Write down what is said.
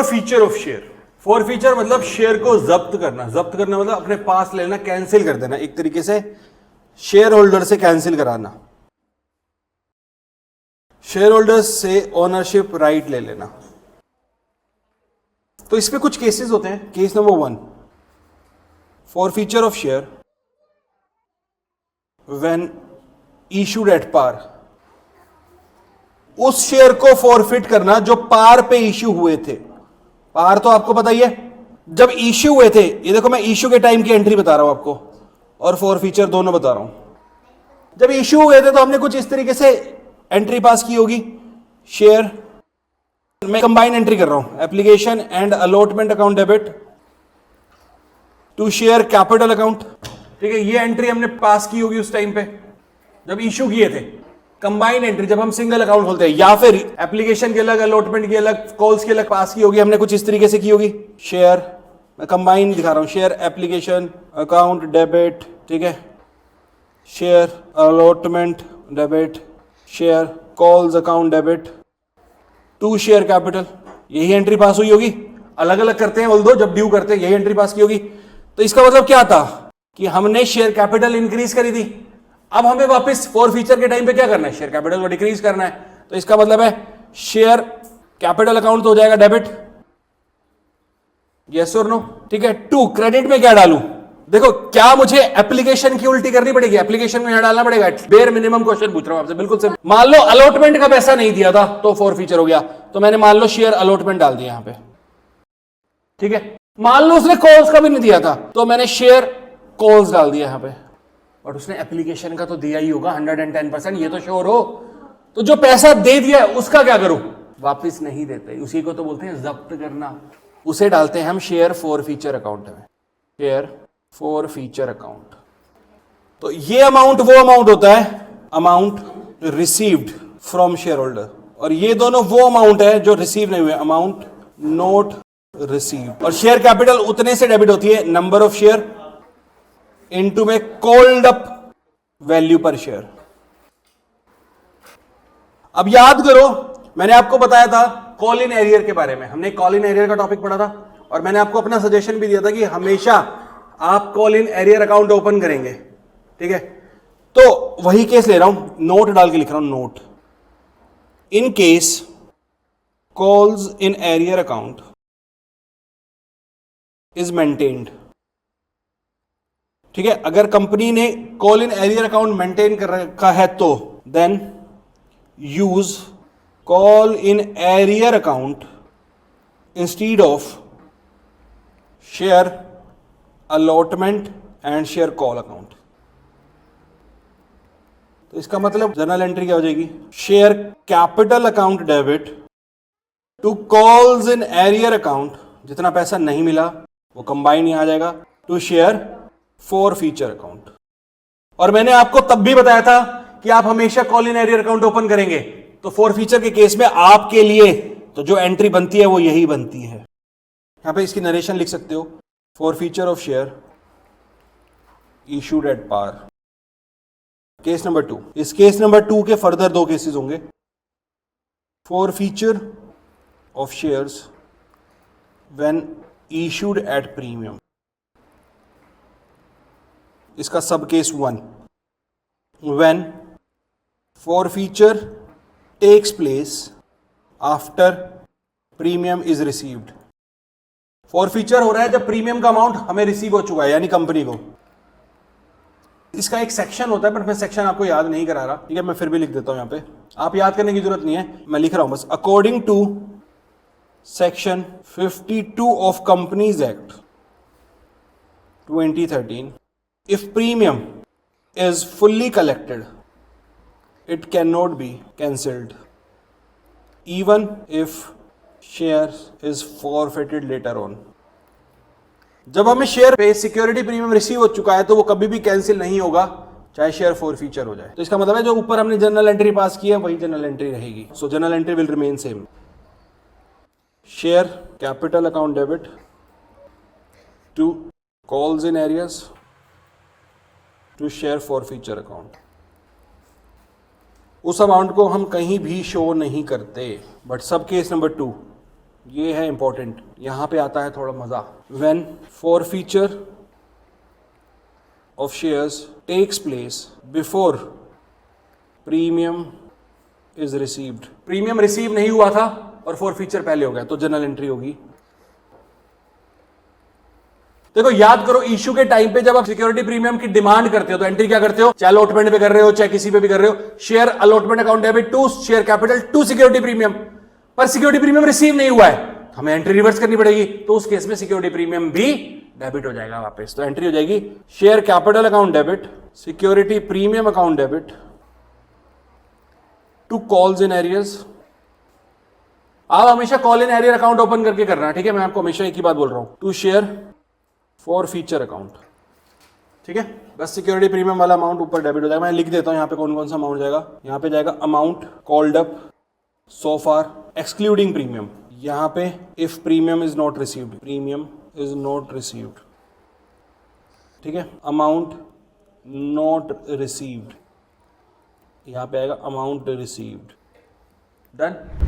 Forfeiture of share. Forfeiture मतलब share को जब्त करना, जब्त करना मतलब अपने पास लेना, कैंसिल कर देना, एक तरीके से शेयर होल्डर से कैंसिल कराना, शेयर होल्डर से ओनरशिप राइट ले लेना। तो इसमें कुछ केसेस होते हैं। Case number 1, forfeiture of share when issued at par. उस शेयर को फॉरफिट करना जो पार पे इश्यू हुए थे। पार तो आपको पता ही है, जब इश्यू हुए थे, ये देखो मैं इश्यू के टाइम की एंट्री बता रहा हूं आपको और फॉरफीचर दोनों बता रहा हूं। जब इश्यू हुए थे तो हमने कुछ इस तरीके से एंट्री पास की होगी। शेयर मैं कंबाइन एंट्री कर रहा हूं, application and allotment account debit to share capital account. ठीक है, ये एंट्री हमने पास की होगी उस टाइम पे जब इश्यू किए थे। कंबाइन एंट्री जब हम सिंगल अकाउंट खोलते हैं, या फिर एप्लीकेशन की अलग, अलॉटमेंट की अलग, कॉल्स की अलग पास की होगी, हमने कुछ इस तरीके से की होगी। शेयर मैं कंबाइन दिखा रहा हूं, शेयर एप्लीकेशन अकाउंट डेबिट, ठीक है, share allotment debit, share calls account debit to share capital. यही एंट्री पास हुई होगी। अलग अलग करते हैं ऑल्दो, जब ड्यू करते हैं यही एंट्री पास की होगी। तो इसका मतलब क्या था कि हमने शेयर कैपिटल इंक्रीज करी थी। अब हमें वापस फॉरफीचर के टाइम पे क्या करना है, शेयर कैपिटल को डिक्रीज करना है। तो इसका मतलब है शेयर कैपिटल अकाउंट तो हो जाएगा डेबिट, यस और नो, ठीक है। टू क्रेडिट में क्या डालूं, देखो क्या मुझे एप्लीकेशन की उल्टी करनी पड़ेगी, एप्लीकेशन में यहां डालना पड़ेगा। बेयर मिनिमम क्वेश्चन पूछ रहा हूं आपसे, बिल्कुल से। मान लो अलॉटमेंट का पैसा नहीं दिया था तो फॉरफीचर हो गया, तो मैंने मान लो शेयर अलॉटमेंट डाल दिया यहां पे, ठीक है। मान लो उसने कॉल्स का भी नहीं दिया था तो मैंने शेयर कॉल्स डाल दिया यहां पे, और उसने एप्लीकेशन का तो दिया ही होगा 110%, ये तो श्योर हो। तो जो पैसा दे दिया उसका क्या करूं, वापिस नहीं देते, उसी को तो बोलते हैं जब्त करना। उसे डालते हैं हम शेयर फॉरफीचर अकाउंट में, शेयर फॉरफीचर अकाउंट। तो ये अमाउंट वो अमाउंट होता है, amount received from share holder, और ये दोनों वो अमाउंट है जो रिसीव नहीं हुए, अमाउंट नोट रिसीव। और शेयर कैपिटल उतने से डेबिट होती है नंबर ऑफ शेयर इनटू में कॉल्ड अप वैल्यू पर शेयर। अब याद करो, मैंने आपको बताया था कॉल इन एरियर के बारे में, हमने कॉल इन एरियर का टॉपिक पढ़ा था, और मैंने आपको अपना सजेशन भी दिया था कि हमेशा आप call in arrear account open करेंगे, ठीक है। तो वही केस ले रहा हूं, नोट डाल के लिख रहा हूं, note in case calls in arrear account is maintained, ठीक है। अगर कंपनी ने call in arrear account maintain कर रखा है तो then use call in arrear account instead of share allotment and share call account. तो इसका मतलब जर्नल एंट्री क्या हो जाएगी, share capital account debit to calls in arrear account, जितना पैसा नहीं मिला वो कंबाइन ही आ जाएगा, टू शेयर फॉरफीचर अकाउंट। और मैंने आपको तब भी बताया था कि आप हमेशा call in arrear account open करेंगे, तो फॉरफीचर के केस में आपके लिए तो जो एंट्री बनती है वो यही बनती है। यहां पे इसकी नरेशन लिख सकते हो, forfeiture of share issued at par, case number 2। इस केस नंबर 2 के फर्दर 2 केसेस होंगे, forfeiture of shares when issued at premium. इसका sub case 1, when forfeiture takes place after premium is received. Forfeiture हो रहा है जब प्रीमियम का amount हमें रिसीव हो चुका है, यानी कंपनी को। इसका एक सेक्शन होता है, बट मैं सेक्शन आपको याद नहीं करा रहा, ठीक है, मैं फिर भी लिख देता हूं यहां पे, आप याद करने की जरूरत नहीं है, मैं लिख रहा हूं बस। According to section 52 of companies act 2013, if premium is fully collected, it cannot be cancelled, even if share is forfeited later on. जब हमें शेयर पे सिक्योरिटी प्रीमियम रिसीव हो चुका है तो वो कभी भी कैंसिल नहीं होगा, चाहे शेयर फॉरफीचर हो जाए। तो इसका मतलब है जो ऊपर हमने जनरल एंट्री पास की है वही जनरल एंट्री रहेगी। So general entry will remain same, share capital account debit to calls in arrears to share forfeiture account. उस अमाउंट को हम कहीं भी शो नहीं करते, बट सब केस नंबर 2 ये है इंपॉर्टेंट, यहां पे आता है थोड़ा मजा। When forfeiture of shares takes place before premium is received, premium receive नहीं हुआ था और फॉरफीचर पहले हो गया तो जनरल एंट्री होगी। देखो याद करो, इश्यू के टाइम पे जब आप सिक्योरिटी प्रीमियम की डिमांड करते हो तो एंट्री क्या करते हो, चाहे अलॉटमेंट पे कर रहे हो चाहे किसी पे भी कर रहे हो, share allotment account debit to share capital to security premium, पर सिक्योरिटी प्रीमियम रिसीव नहीं हुआ है, हमें एंट्री रिवर्स करनी पड़ेगी, तो उस केस में सिक्योरिटी प्रीमियम भी डेबिट हो जाएगा वापस। तो एंट्री हो जाएगी share capital account debit, security premium account debit to calls in arrears. आप हमेशा call in arrear account open करके करना, ठीक है, मैं आपको हमेशा एक ही बात बोल रहा हूं, to share forfeiture account, ठीक है। बस सिक्योरिटी प्रीमियम वाला अमाउंट ऊपर डेबिट हो जाएगा। मैं लिख देता हूं यहाँ पे कौन कौन सा अमाउंट जाएगा। यहाँ पे जाएगा अमाउंट कॉल्ड अप सो फार एक्सक्लूडिंग प्रीमियम, यहाँ पे if premium is not received, premium is not received, ठीक है, अमाउंट नॉट रिसीव्ड, यहाँ पे आएगा अमाउंट रिसीव्ड, डन।